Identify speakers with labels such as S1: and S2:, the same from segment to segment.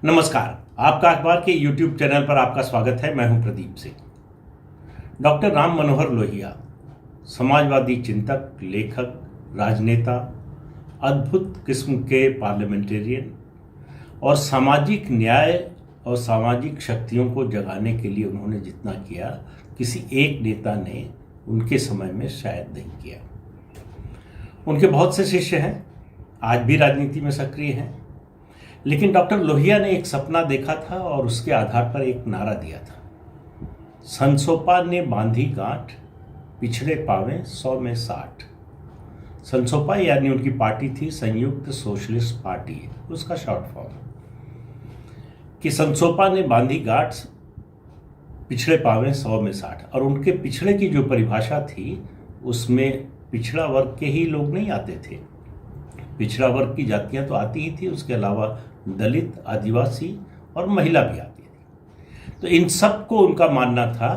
S1: नमस्कार। आपका अखबार के YouTube चैनल पर आपका स्वागत है। मैं हूं प्रदीप सिंह। डॉक्टर राम मनोहर लोहिया समाजवादी चिंतक, लेखक, राजनेता, अद्भुत किस्म के पार्लियामेंटेरियन और सामाजिक न्याय और सामाजिक शक्तियों को जगाने के लिए उन्होंने जितना किया किसी एक नेता ने उनके समय में शायद नहीं किया। उनके बहुत से शिष्य हैं, आज भी राजनीति में सक्रिय हैं, लेकिन डॉक्टर लोहिया ने एक सपना देखा था और उसके आधार पर एक नारा दिया था। संसोपा ने बांधी गांठ, पिछड़े पावे 100 में 60। संसोपा यानी उनकी पार्टी थी संयुक्त सोशलिस्ट पार्टी, उसका शॉर्ट फॉर्म कि संसोपा ने बांधी गांठ, पिछड़े पावे 100 में 60। और उनके पिछड़े की जो परिभाषा थी उसमें पिछड़ा वर्ग के ही लोग नहीं आते थे, पिछड़ा वर्ग की जातियां तो आती ही थी, उसके अलावा दलित, आदिवासी और महिला भी आती थी। तो इन सब को उनका मानना था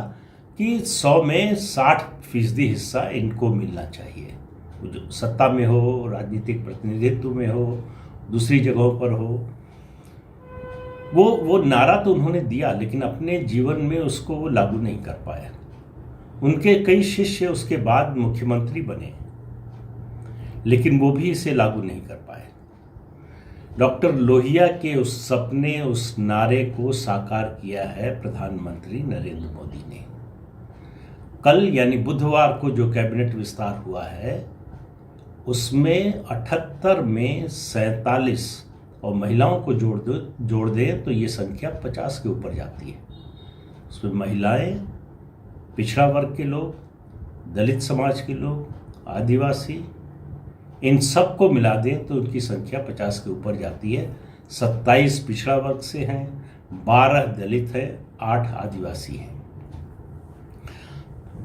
S1: कि 100 में 60% हिस्सा इनको मिलना चाहिए। जो सत्ता में हो, राजनीतिक प्रतिनिधित्व में हो, दूसरी जगहों पर हो। वो नारा तो उन्होंने दिया, लेकिन अपने जीवन में उसको वो लागू नहीं कर पाया। उनके कई शिष्य उसके बाद मुख्यमंत्री बने, लेकिन वो भी इसे लागू नहीं कर पाए। डॉक्टर लोहिया के उस सपने, उस नारे को साकार किया है प्रधानमंत्री नरेंद्र मोदी ने। कल यानी बुधवार को जो कैबिनेट विस्तार हुआ है उसमें 78 में 47 और महिलाओं को जोड़ दें तो ये संख्या 50 के ऊपर जाती है। उसमें महिलाएं, पिछड़ा वर्ग के लोग, दलित समाज के लोग, आदिवासी, इन सब को मिला दें तो उनकी संख्या 50 के ऊपर जाती है। 27 पिछड़ा वर्ग से हैं, 12 दलित हैं, 8 आदिवासी हैं।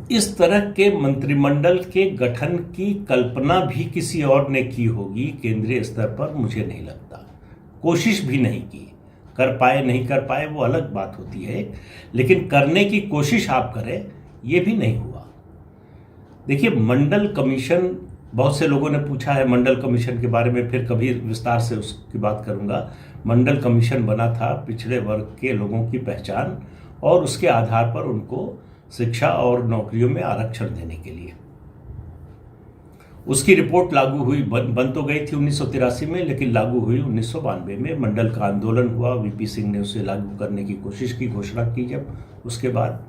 S1: इस तरह के मंत्रिमंडल के गठन की कल्पना भी किसी और ने की होगी केंद्रीय स्तर पर, मुझे नहीं लगता। कोशिश भी नहीं की। कर पाए नहीं कर पाए वो अलग बात होती है, लेकिन करने की कोशिश आप करें, ये भी नहीं हुआ। देखिए, मंडल कमीशन, बहुत से लोगों ने पूछा है मंडल कमीशन के बारे में, फिर कभी विस्तार से उसकी बात करूंगा। मंडल कमीशन बना था पिछड़े वर्ग के लोगों की पहचान और उसके आधार पर उनको शिक्षा और नौकरियों में आरक्षण देने के लिए। उसकी रिपोर्ट लागू हुई, बन तो गई थी 1983 में, लेकिन लागू हुई 1992 में। मंडल का आंदोलन हुआ, वीपी सिंह ने उसे लागू करने की कोशिश की, घोषणा की जब, उसके बाद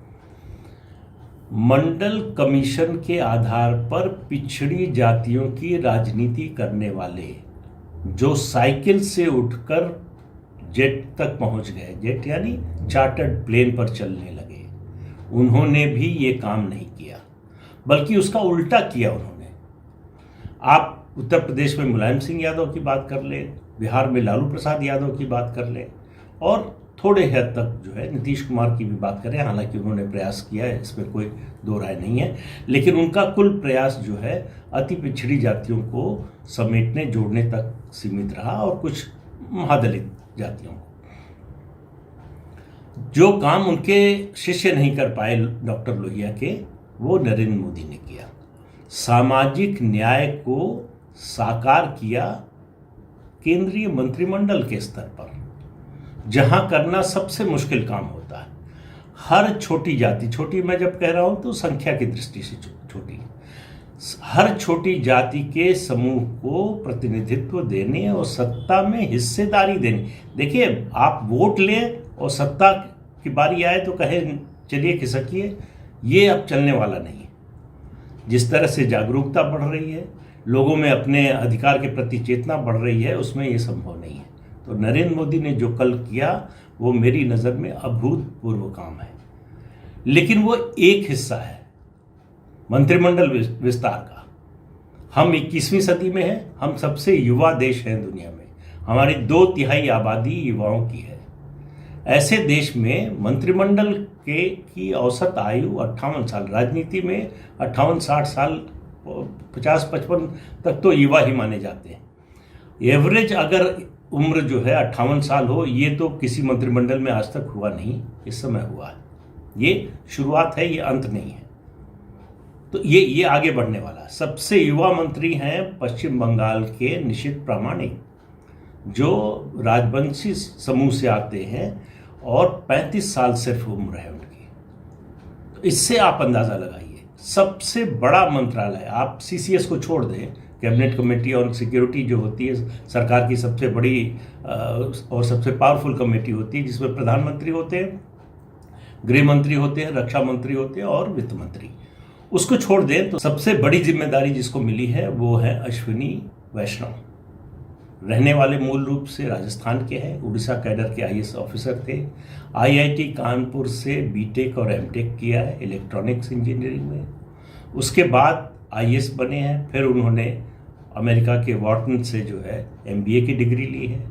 S1: मंडल कमीशन के आधार पर पिछड़ी जातियों की राजनीति करने वाले जो साइकिल से उठकर जेट तक पहुंच गए, जेट यानी चार्टर्ड प्लेन पर चलने लगे, उन्होंने भी ये काम नहीं किया, बल्कि उसका उल्टा किया उन्होंने। आप उत्तर प्रदेश में मुलायम सिंह यादव की बात कर ले, बिहार में लालू प्रसाद यादव की बात कर ले, और थोड़े हद तक जो है नीतीश कुमार की भी बात करें, हालांकि उन्होंने प्रयास किया है, इसमें कोई दो राय नहीं है, लेकिन उनका कुल प्रयास जो है अति पिछड़ी जातियों को समेटने, जोड़ने तक सीमित रहा, और कुछ महादलित जातियों को। जो काम उनके शिष्य नहीं कर पाए डॉक्टर लोहिया के, वो नरेंद्र मोदी ने किया। सामाजिक न्याय को साकार किया केंद्रीय मंत्रिमंडल के स्तर पर, जहां करना सबसे मुश्किल काम होता है। हर छोटी जाति, छोटी मैं जब कह रहा हूं तो संख्या की दृष्टि से छोटी, हर छोटी जाति के समूह को प्रतिनिधित्व देने और सत्ता में हिस्सेदारी देने। देखिए, आप वोट लें और सत्ता की बारी आए तो कहें चलिए खिसकिए, ये अब चलने वाला नहीं है। जिस तरह से जागरूकता बढ़ रही है, लोगों में अपने अधिकार के प्रति चेतना बढ़ रही है, उसमें ये संभव नहीं है। तो नरेंद्र मोदी ने जो कल किया वो मेरी नज़र में अभूतपूर्व काम है, लेकिन वो एक हिस्सा है मंत्रिमंडल विस्तार का। हम 21वीं सदी में हैं, हम सबसे युवा देश हैं दुनिया में, हमारी 2/3 आबादी युवाओं की है। ऐसे देश में मंत्रिमंडल की औसत आयु 58 साल, राजनीति में 58-60 साल, 50-55 तक तो युवा ही माने जाते हैं। एवरेज अगर उम्र जो है 58 साल हो, ये तो किसी मंत्रिमंडल में आज तक हुआ नहीं, इस समय हुआ है। ये शुरुआत है, ये अंत नहीं है। तो ये आगे बढ़ने वाला। सबसे युवा मंत्री हैं पश्चिम बंगाल के निशित प्रामाणिक, जो राजवंशी समूह से आते हैं और 35 साल सिर्फ उम्र है उनकी। तो इससे आप अंदाज़ा लगाइए, सबसे बड़ा मंत्रालय, आप सीसीएस को छोड़ दें, कैबिनेट कमेटी ऑन सिक्योरिटी जो होती है सरकार की सबसे बड़ी और सबसे पावरफुल कमेटी होती है, जिसमें प्रधानमंत्री होते हैं, गृह मंत्री होते हैं, रक्षा मंत्री होते हैं और वित्त मंत्री, उसको छोड़ दें तो सबसे बड़ी जिम्मेदारी जिसको मिली है वो है अश्विनी वैष्णव। रहने वाले मूल रूप से राजस्थान के हैं, उड़ीसा कैडर के आईएएस ऑफिसर थे, आईआईटी कानपुर से बीटेक और एमटेक किया है इलेक्ट्रॉनिक्स इंजीनियरिंग में, उसके बाद आईएएस बने हैं, फिर उन्होंने अमेरिका के वॉर्टन से जो है एमबीए की डिग्री ली है,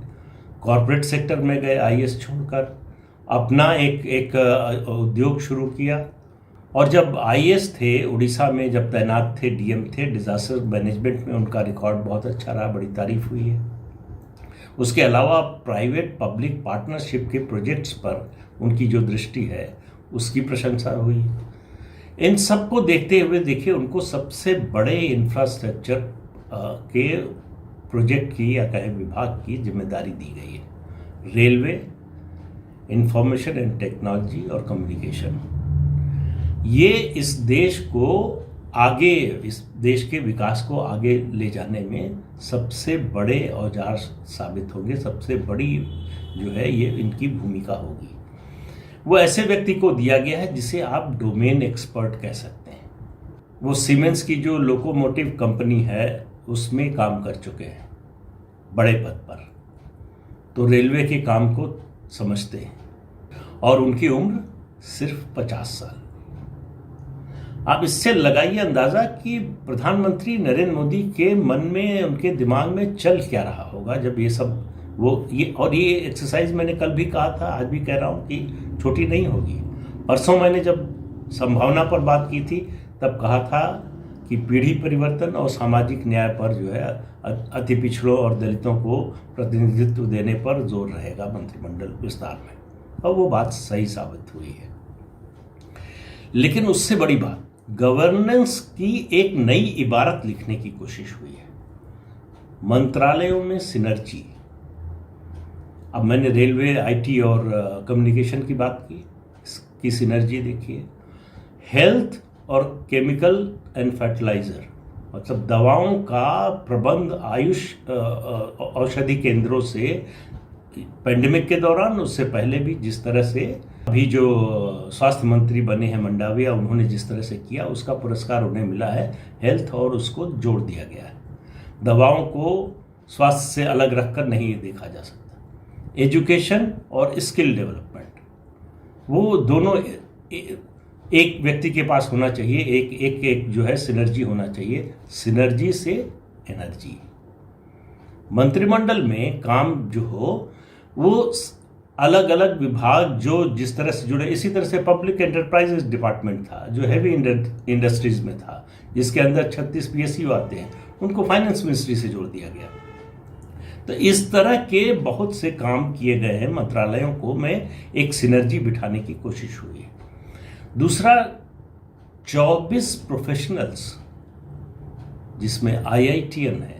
S1: कॉरपोरेट सेक्टर में गए आईएएस छोड़कर, अपना एक उद्योग शुरू किया, और जब आईएएस थे उड़ीसा में, जब तैनात थे, डीएम थे, डिजास्टर मैनेजमेंट में उनका रिकॉर्ड बहुत अच्छा रहा, बड़ी तारीफ हुई है। उसके अलावा प्राइवेट पब्लिक पार्टनरशिप के प्रोजेक्ट्स पर उनकी जो दृष्टि है उसकी प्रशंसा हुई। इन सब को देखते हुए देखिए उनको सबसे बड़े इंफ्रास्ट्रक्चर के प्रोजेक्ट की या कहें विभाग की जिम्मेदारी दी गई है, रेलवे, इंफॉर्मेशन एंड टेक्नोलॉजी और कम्युनिकेशन। ये इस देश को आगे, इस देश के विकास को आगे ले जाने में सबसे बड़े औजार साबित होंगे, सबसे बड़ी जो है ये इनकी भूमिका होगी। वो ऐसे व्यक्ति को दिया गया है जिसे आप डोमेन एक्सपर्ट कह सकते हैं। वो सीमेंस की जो लोकोमोटिव कंपनी है उसमें काम कर चुके हैं बड़े पद पर, तो रेलवे के काम को समझते हैं, और उनकी उम्र सिर्फ 50 साल। आप इससे लगाइए अंदाजा कि प्रधानमंत्री नरेंद्र मोदी के मन में, उनके दिमाग में चल क्या रहा होगा जब ये सब ये एक्सरसाइज मैंने कल भी कहा था, आज भी कह रहा हूँ कि छोटी नहीं होगी। परसों मैंने जब संभावना पर बात की थी तब कहा था कि पीढ़ी परिवर्तन और सामाजिक न्याय पर जो है अति पिछड़ों और दलितों को प्रतिनिधित्व देने पर जोर रहेगा मंत्रिमंडल विस्तार में, और वो बात सही साबित हुई है। लेकिन उससे बड़ी बात, गवर्नेंस की एक नई इबारत लिखने की कोशिश हुई है, मंत्रालयों में सिनर्जी। अब मैंने रेलवे, आईटी और कम्युनिकेशन की बात की, इसकी सिनर्जी देखिए। हेल्थ और केमिकल एंड फर्टिलाइजर, मतलब दवाओं का प्रबंध आयुष औषधि केंद्रों से पेंडेमिक के दौरान, उससे पहले भी जिस तरह से अभी जो स्वास्थ्य मंत्री बने हैं मंडाविया, उन्होंने जिस तरह से किया उसका पुरस्कार उन्हें मिला है। हेल्थ और उसको जोड़ दिया गया है, दवाओं को स्वास्थ्य से अलग रखकर नहीं देखा जा सकता। एजुकेशन और स्किल डेवलपमेंट, वो दोनों एक व्यक्ति के पास होना चाहिए, एक जो है सिनर्जी होना चाहिए, सिनर्जी से एनर्जी। मंत्रिमंडल में काम जो हो वो अलग अलग विभाग जो जिस तरह से जुड़े, इसी तरह से पब्लिक एंटरप्राइजेस डिपार्टमेंट था जो हैवी इंडस्ट्रीज में था, जिसके अंदर 36 पीएसयू आते हैं, उनको फाइनेंस मिनिस्ट्री से जोड़ दिया गया। तो इस तरह के बहुत से काम किए गए हैं, मंत्रालयों को में एक सिनर्जी बिठाने की कोशिश हुई है। दूसरा, 24 प्रोफेशनल्स, जिसमें आईआईटीएन है,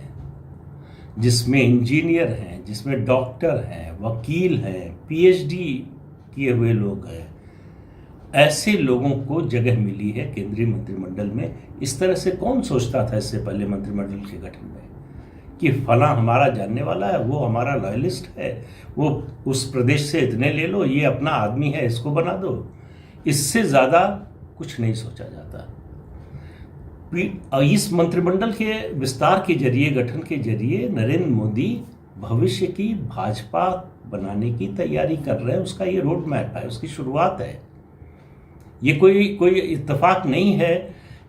S1: जिसमें इंजीनियर हैं, जिसमें डॉक्टर हैं, वकील हैं, पीएचडी किए हुए लोग हैं, ऐसे लोगों को जगह मिली है केंद्रीय मंत्रिमंडल में। इस तरह से कौन सोचता था इससे पहले मंत्रिमंडल के गठन में कि फला हमारा जानने वाला है, वो हमारा लॉयलिस्ट है, वो उस प्रदेश से इतने ले लो, ये अपना आदमी है, इसको बना दो। इससे ज़्यादा कुछ नहीं सोचा जाता। इस मंत्रिमंडल के विस्तार के जरिए, गठन के जरिए नरेंद्र मोदी भविष्य की भाजपा बनाने की तैयारी कर रहे हैं। उसका ये रोड मैप है, उसकी शुरुआत है। ये कोई इत्तेफाक नहीं है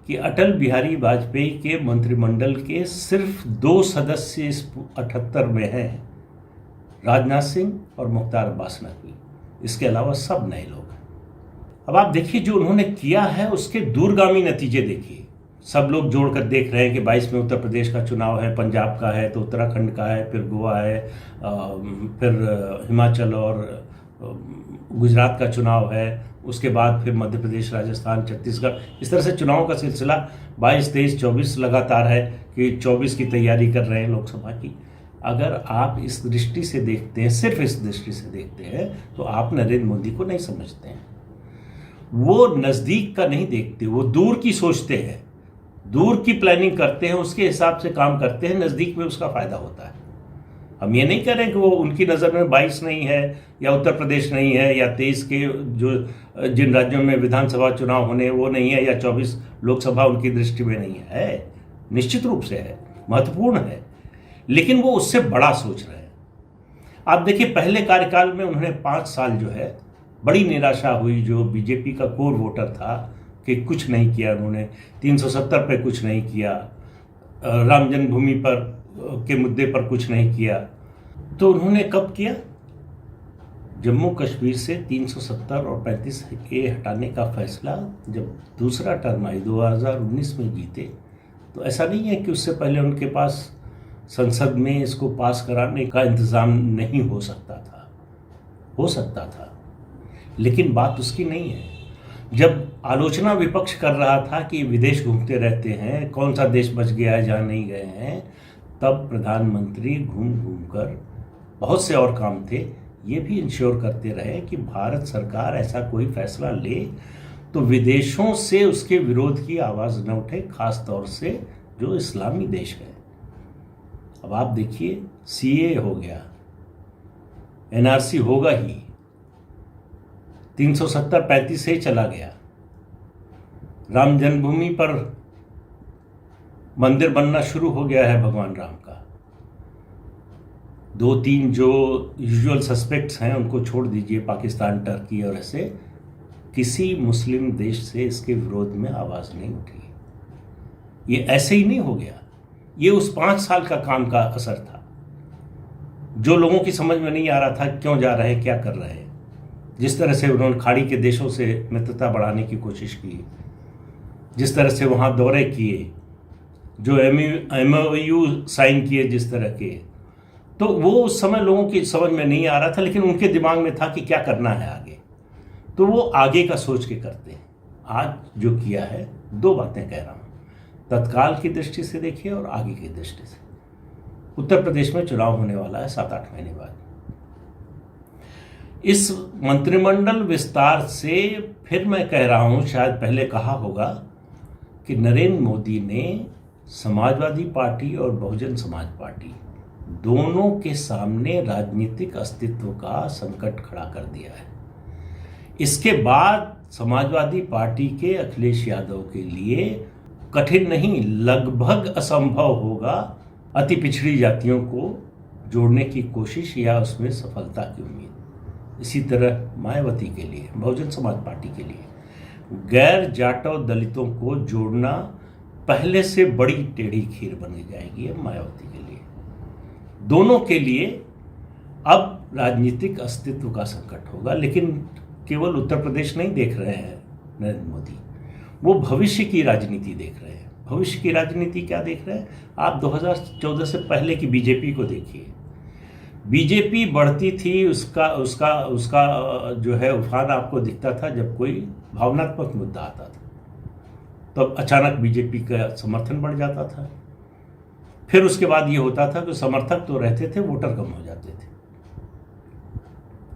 S1: कि अटल बिहारी वाजपेयी के मंत्रिमंडल के सिर्फ 2 सदस्य इस 78 में हैं, राजनाथ सिंह और मुख्तार अब्बास नकवी। इसके अलावा सब नए लोग हैं। अब आप देखिए जो उन्होंने किया है उसके दूरगामी नतीजे देखिए। सब लोग जोड़कर देख रहे हैं कि 22 में उत्तर प्रदेश का चुनाव है, पंजाब का है, तो उत्तराखंड का है, फिर गोवा है, फिर हिमाचल और गुजरात का चुनाव है, उसके बाद फिर मध्य प्रदेश, राजस्थान, छत्तीसगढ़। इस तरह से चुनावों का सिलसिला 22, 23, 24 लगातार है कि 24 की तैयारी कर रहे हैं लोकसभा की। अगर आप इस दृष्टि से देखते हैं, सिर्फ इस दृष्टि से देखते हैं, तो आप नरेंद्र मोदी को नहीं समझते हैं। वो नज़दीक का नहीं देखते, वो दूर की सोचते हैं, दूर की प्लानिंग करते हैं, उसके हिसाब से काम करते हैं, नज़दीक में उसका फ़ायदा होता है। हम ये नहीं कह रहे कि वो उनकी नज़र में 22 नहीं है या उत्तर प्रदेश नहीं है या 23 के जो जिन राज्यों में विधानसभा चुनाव होने वो नहीं है या 24 लोकसभा उनकी दृष्टि में नहीं है, निश्चित रूप से है, महत्वपूर्ण है, लेकिन वो उससे बड़ा सोच रहे हैं। आप देखिए, पहले कार्यकाल में उन्होंने 5 साल जो है बड़ी निराशा हुई, जो बीजेपी का कोर वोटर था, कि कुछ नहीं किया उन्होंने, 370 पे कुछ नहीं किया, राम जन्मभूमि पर के मुद्दे पर कुछ नहीं किया। तो उन्होंने कब किया? जम्मू कश्मीर से 370 और 35A हटाने का फैसला जब दूसरा टर्म आई 2019 में जीते, तो ऐसा नहीं है कि उससे पहले उनके पास संसद में इसको पास कराने का इंतज़ाम नहीं हो सकता था, हो सकता था, लेकिन बात उसकी नहीं है। जब आलोचना विपक्ष कर रहा था कि विदेश घूमते रहते हैं, कौन सा देश बच गया है जहाँ नहीं गए हैं, तब प्रधानमंत्री घूम घूम कर, बहुत से और काम थे, ये भी इंश्योर करते रहे कि भारत सरकार ऐसा कोई फैसला ले तो विदेशों से उसके विरोध की आवाज़ न उठे, खास तौर से जो इस्लामी देश है। अब आप देखिए, CA हो गया, NRC होगा ही, 370-35 से चला गया, राम जन्मभूमि पर मंदिर बनना शुरू हो गया है भगवान राम का। 2-3 जो यूजुअल सस्पेक्ट्स हैं उनको छोड़ दीजिए, पाकिस्तान, टर्की और ऐसे, किसी मुस्लिम देश से इसके विरोध में आवाज़ नहीं उठी। ये ऐसे ही नहीं हो गया, ये उस 5 साल का काम का असर था, जो लोगों की समझ में नहीं आ रहा था क्यों जा रहे हैं, क्या कर रहे हैं। जिस तरह से उन्होंने खाड़ी के देशों से मित्रता बढ़ाने की कोशिश की, जिस तरह से वहाँ दौरे किए, जो MOU साइन किए जिस तरह के, तो वो उस समय लोगों की समझ में नहीं आ रहा था, लेकिन उनके दिमाग में था कि क्या करना है आगे, तो वो आगे का सोच के करते हैं। आज जो किया है, 2 बातें कह रहा हूँ, तत्काल की दृष्टि से देखिए और आगे की दृष्टि से। उत्तर प्रदेश में चुनाव होने वाला है 7-8 महीने बाद। इस मंत्रिमंडल विस्तार से फिर मैं कह रहा हूँ, शायद पहले कहा होगा, कि नरेंद्र मोदी ने समाजवादी पार्टी और बहुजन समाज पार्टी दोनों के सामने राजनीतिक अस्तित्व का संकट खड़ा कर दिया है। इसके बाद समाजवादी पार्टी के अखिलेश यादव के लिए कठिन नहीं, लगभग असंभव होगा अति पिछड़ी जातियों को जोड़ने की कोशिश या उसमें सफलता की उम्मीद। इसी तरह मायावती के लिए, बहुजन समाज पार्टी के लिए, गैर जाटव दलितों को जोड़ना पहले से बड़ी टेढ़ी खीर बन जाएगी अब मायावती के लिए। दोनों के लिए अब राजनीतिक अस्तित्व का संकट होगा, लेकिन केवल उत्तर प्रदेश नहीं देख रहे हैं नरेंद्र मोदी, वो भविष्य की राजनीति देख रहे हैं। भविष्य की राजनीति क्या देख रहे हैं? आप 2014 से पहले की बीजेपी को देखिए। बीजेपी बढ़ती थी, उसका जो है उफान आपको दिखता था जब कोई भावनात्मक मुद्दा आता था, तब अचानक बीजेपी का समर्थन बढ़ जाता था। फिर उसके बाद ये होता था कि समर्थक तो रहते थे, वोटर कम हो जाते थे।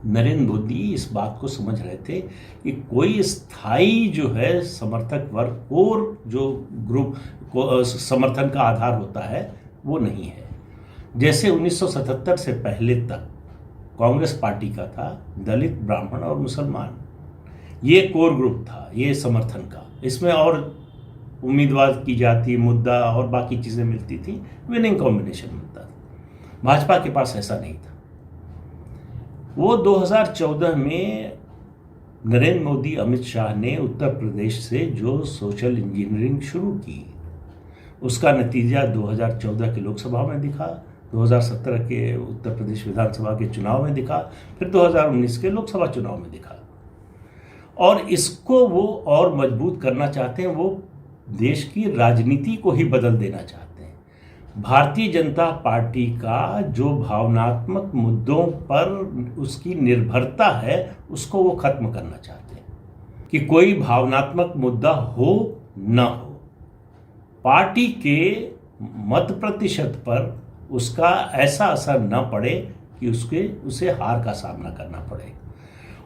S1: नरेंद्र मोदी इस बात को समझ रहे थे कि कोई स्थायी जो है समर्थक वर्ग और जो ग्रुप को समर्थन का आधार होता है वो नहीं है। जैसे 1977 से पहले तक कांग्रेस पार्टी का था, दलित, ब्राह्मण और मुसलमान, ये कोर ग्रुप था, ये समर्थन का। इसमें और उम्मीदवार की जाति, मुद्दा और बाकी चीज़ें मिलती थी, विनिंग कॉम्बिनेशन मिलता था। भाजपा के पास ऐसा नहीं था। वो 2014 में नरेंद्र मोदी, अमित शाह ने उत्तर प्रदेश से जो सोशल इंजीनियरिंग शुरू की, उसका नतीजा 2014 के लोकसभा में दिखा, 2017 के उत्तर प्रदेश विधानसभा के चुनाव में दिखा, फिर 2019 के लोकसभा चुनाव में दिखा। और इसको वो और मजबूत करना चाहते हैं, वो देश की राजनीति को ही बदल देना चाहते हैं। भारतीय जनता पार्टी का जो भावनात्मक मुद्दों पर उसकी निर्भरता है, उसको वो खत्म करना चाहते हैं कि कोई भावनात्मक मुद्दा हो न हो। पार्टी के मत प्रतिशत पर उसका ऐसा असर न पड़े कि उसे हार का सामना करना पड़े।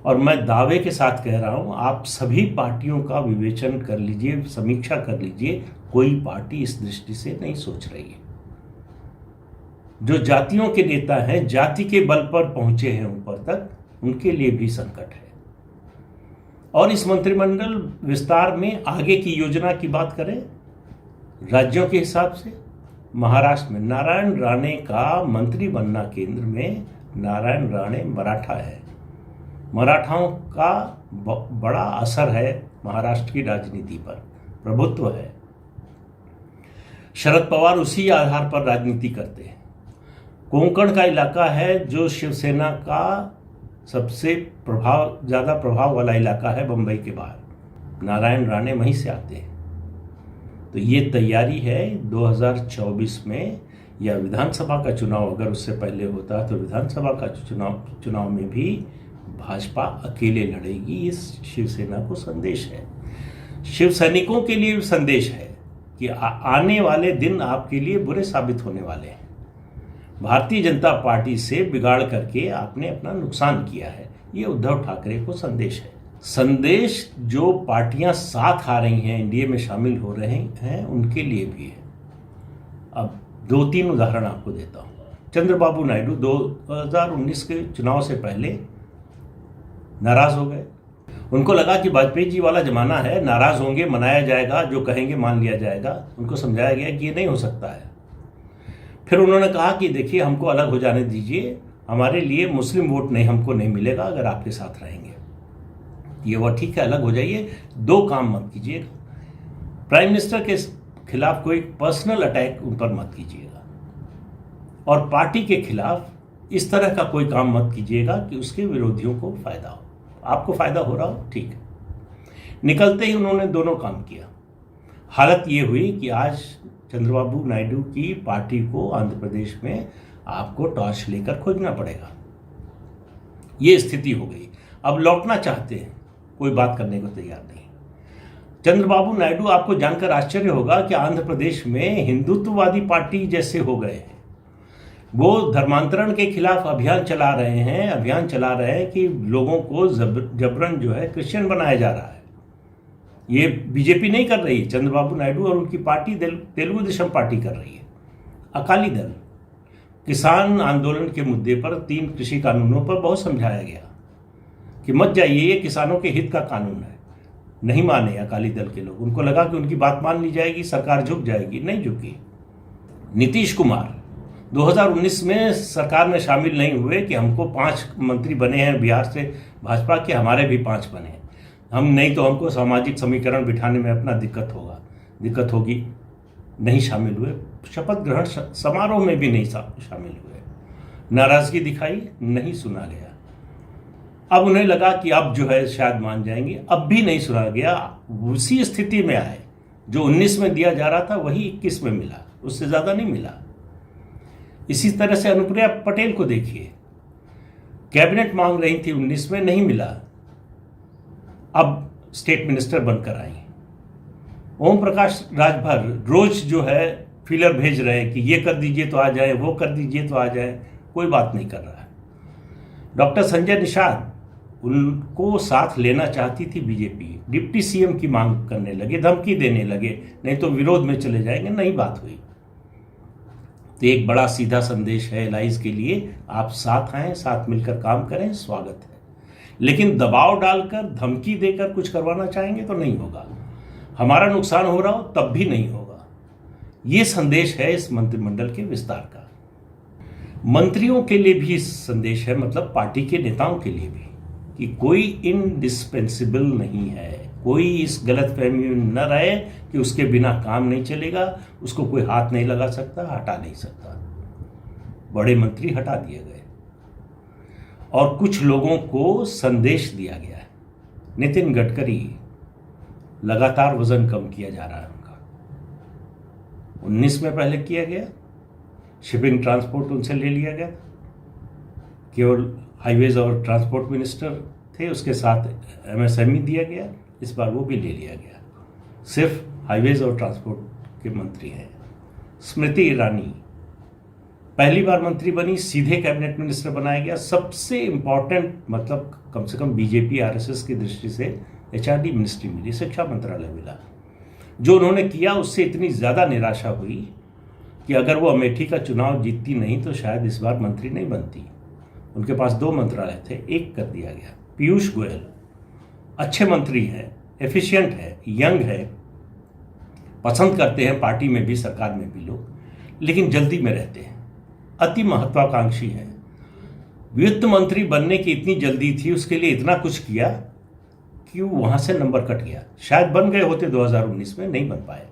S1: और मैं दावे के साथ कह रहा हूं, आप सभी पार्टियों का विवेचन कर लीजिए, समीक्षा कर लीजिए, कोई पार्टी इस दृष्टि से नहीं सोच रही है। जो जातियों के नेता हैं, जाति के बल पर पहुंचे हैं ऊपर तक, उनके लिए भी संकट है। और इस मंत्रिमंडल विस्तार में आगे की योजना की बात करें राज्यों के हिसाब से, महाराष्ट्र में नारायण राणे का मंत्री बनना, केंद्र में नारायण राणे मराठा है, मराठाओं का बड़ा असर है महाराष्ट्र की राजनीति पर, प्रभुत्व है। शरद पवार उसी आधार पर राजनीति करते हैं। कोंकण का इलाका है जो शिवसेना का सबसे ज़्यादा प्रभाव वाला इलाका है, बंबई के बाहर। नारायण राणे वहीं से आते हैं। तो ये तैयारी है 2024 में, या विधानसभा का चुनाव अगर उससे पहले होता तो विधानसभा का चुनाव में भी भाजपा अकेले लड़ेगी। इस शिवसेना को संदेश है, शिव सैनिकों के लिए भी संदेश है कि आने वाले दिन आपके लिए बुरे साबित होने वाले हैं। भारतीय जनता पार्टी से बिगाड़ करके आपने अपना नुकसान किया है, ये उद्धव ठाकरे को संदेश है। संदेश जो पार्टियां साथ आ रही हैं, एनडीए में शामिल हो रहे हैं, उनके लिए भी है। अब 2-3 उदाहरण आपको देता हूं। चंद्रबाबू नायडू 2019 के चुनाव से पहले नाराज हो गए। उनको लगा कि वाजपेयी जी वाला जमाना है, नाराज होंगे, मनाया जाएगा, जो कहेंगे मान लिया जाएगा। उनको समझाया गया कि ये नहीं हो सकता है। फिर उन्होंने कहा कि देखिए, हमको अलग हो जाने दीजिए, हमारे लिए मुस्लिम वोट नहीं, हमको नहीं मिलेगा अगर आपके साथ रहेंगे। ये वो ठीक है, अलग हो जाइए, 2 काम मत कीजिएगा। प्राइम मिनिस्टर के खिलाफ कोई पर्सनल अटैक उन पर मत कीजिएगा, और पार्टी के खिलाफ इस तरह का कोई काम मत कीजिएगा कि उसके विरोधियों को फायदा हो। आपको फायदा हो रहा हो, ठीक है। निकलते ही उन्होंने दोनों काम किया। हालत ये हुई कि आज चंद्रबाबू नायडू की पार्टी को आंध्र प्रदेश में आपको टॉर्च लेकर खोजना पड़ेगा। ये स्थिति हो गई। अब लौटना चाहते हैं, कोई बात करने को तैयार नहीं। चंद्रबाबू नायडू, आपको जानकर आश्चर्य होगा कि आंध्र प्रदेश में हिंदुत्ववादी पार्टी जैसे हो गए हैं। वो धर्मांतरण के खिलाफ अभियान चला रहे हैं कि लोगों को जबरन जो है क्रिश्चियन बनाया जा रहा है। ये बीजेपी नहीं कर रही, चंद्रबाबू नायडू और उनकी पार्टी तेलुगु देशम पार्टी कर रही है। अकाली दल, किसान आंदोलन के मुद्दे पर 3 कृषि कानूनों पर बहुत समझाया गया कि मत जाइए, ये किसानों के हित का कानून है। नहीं माने अकाली दल के लोग, उनको लगा कि उनकी बात मान ली जाएगी, सरकार झुक जाएगी, नहीं झुकी। नीतीश कुमार 2019 में सरकार में शामिल नहीं हुए कि हमको 5 मंत्री बने हैं बिहार से भाजपा के, हमारे भी 5 बने हैं, हम नहीं तो हमको सामाजिक समीकरण बिठाने में अपना दिक्कत होगी, नहीं शामिल हुए। शपथ ग्रहण समारोह में भी नहीं शामिल हुए। नाराजगी दिखाई, नहीं सुना गया। अब उन्हें लगा कि अब जो है शायद मान जाएंगे, अब भी नहीं सुना गया। उसी स्थिति में आए, जो 19 में दिया जा रहा था वही 21 में मिला, उससे ज्यादा नहीं मिला। इसी तरह से अनुप्रिया पटेल को देखिए, कैबिनेट मांग रही थी 19 में, नहीं मिला, अब स्टेट मिनिस्टर बनकर आई। ओम प्रकाश राजभर रोज जो है फीलर भेज रहे हैं कि ये कर दीजिए तो आ जाए, वो कर दीजिए तो आ जाए, कोई बात नहीं कर रहा है। डॉक्टर संजय निषाद, उनको साथ लेना चाहती थी बीजेपी, डिप्टी सीएम की मांग करने लगे, धमकी देने लगे, नहीं तो विरोध में चले जाएंगे, नहीं बात हुई। तो एक बड़ा सीधा संदेश है एलाइज के लिए, आप साथ आएं, साथ मिलकर काम करें, स्वागत है। लेकिन दबाव डालकर, धमकी देकर कुछ करवाना चाहेंगे तो नहीं होगा। हमारा नुकसान हो रहा हो तब भी नहीं होगा। ये संदेश है इस मंत्रिमंडल के विस्तार का। मंत्रियों के लिए भी संदेश है, मतलब पार्टी के नेताओं के लिए भी, कि कोई इंडिस्पेंसिबल नहीं है, कोई इस गलतफहमी में न रहे कि उसके बिना काम नहीं चलेगा, उसको कोई हाथ नहीं लगा सकता, हटा नहीं सकता। बड़े मंत्री हटा दिए गए और कुछ लोगों को संदेश दिया गया है। नितिन गडकरी, लगातार वजन कम किया जा रहा है उनका। 19 में पहले किया गया, शिपिंग ट्रांसपोर्ट उनसे ले लिया गया, केवल हाईवेज और ट्रांसपोर्ट मिनिस्टर थे, उसके साथ एमएसएमई दिया गया, इस बार वो भी ले लिया गया, सिर्फ हाईवेज और ट्रांसपोर्ट के मंत्री हैं। स्मृति ईरानी पहली बार मंत्री बनी, सीधे कैबिनेट मिनिस्टर बनाया गया। सबसे इम्पोर्टेंट मतलब कम से कम बीजेपी आरएसएस की दृष्टि से एचआरडी मिनिस्ट्री मिली, शिक्षा मंत्रालय मिला। जो उन्होंने किया उससे इतनी ज़्यादा निराशा हुई कि अगर वो अमेठी का चुनाव जीतती नहीं तो शायद इस बार मंत्री नहीं बनती। उनके पास 2 मंत्रालय थे, एक कर दिया गया। पीयूष गोयल अच्छे मंत्री हैं, एफिशिएंट है, यंग है, पसंद करते हैं पार्टी में भी सरकार में भी लोग, लेकिन जल्दी में रहते हैं, अति महत्वाकांक्षी हैं। वित्त मंत्री बनने की इतनी जल्दी थी, उसके लिए इतना कुछ किया कि वहां से नंबर कट गया। शायद बन गए होते 2019 में, नहीं बन पाए।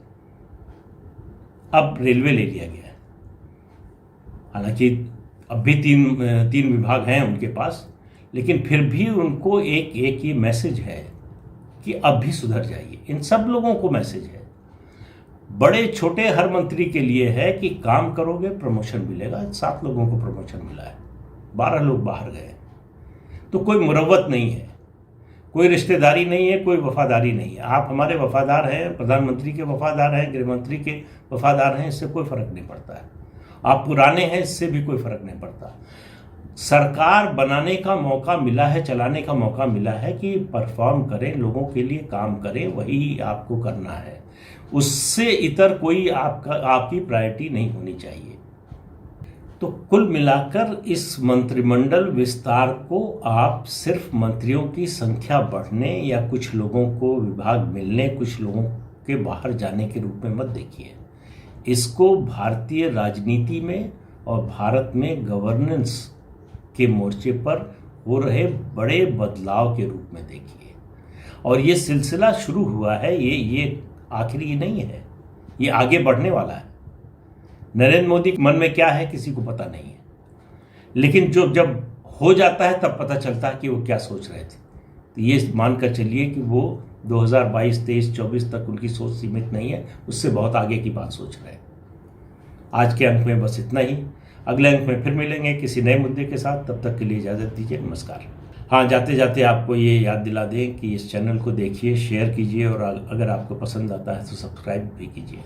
S1: अब रेलवे ले लिया गया है, हालांकि अब भी तीन विभाग हैं उनके पास, लेकिन फिर भी उनको एक ये मैसेज है कि अब भी सुधर जाइए। इन सब लोगों को मैसेज है, बड़े छोटे हर मंत्री के लिए है कि काम करोगे प्रमोशन मिलेगा। 7 लोगों को प्रमोशन मिला है, 12 लोग बाहर गए। तो कोई मुरव्वत नहीं है, कोई रिश्तेदारी नहीं है, कोई वफादारी नहीं है। आप हमारे वफादार हैं, प्रधानमंत्री के वफादार हैं, गृह मंत्री के वफादार हैं, इससे कोई फर्क नहीं पड़ता है। आप पुराने हैं, इससे भी कोई फर्क नहीं पड़ता। सरकार बनाने का मौका मिला है, चलाने का मौका मिला है कि परफॉर्म करें, लोगों के लिए काम करें, वही आपको करना है। उससे इतर कोई आपकी प्रायोरिटी नहीं होनी चाहिए। तो कुल मिलाकर इस मंत्रिमंडल विस्तार को आप सिर्फ मंत्रियों की संख्या बढ़ने या कुछ लोगों को विभाग मिलने, कुछ लोगों के बाहर जाने के रूप में मत देखिए। इसको भारतीय राजनीति में और भारत में गवर्नेंस के मोर्चे पर हो रहे बड़े बदलाव के रूप में देखिए। और ये सिलसिला शुरू हुआ है, ये आखिरी नहीं है, ये आगे बढ़ने वाला है। नरेंद्र मोदी के मन में क्या है किसी को पता नहीं है, लेकिन जब हो जाता है तब पता चलता है कि वो क्या सोच रहे थे। तो ये मानकर चलिए कि वो 2022, 23, 24 तक उनकी सोच सीमित नहीं है, उससे बहुत आगे की बात सोच रहे हैं। आज के अंक में बस इतना ही। अगले अंक में फिर मिलेंगे किसी नए मुद्दे के साथ। तब तक के लिए इजाज़त दीजिए, नमस्कार। हाँ, जाते जाते आपको ये याद दिला दें कि इस चैनल को देखिए, शेयर कीजिए और अगर आपको पसंद आता है तो सब्सक्राइब भी कीजिए।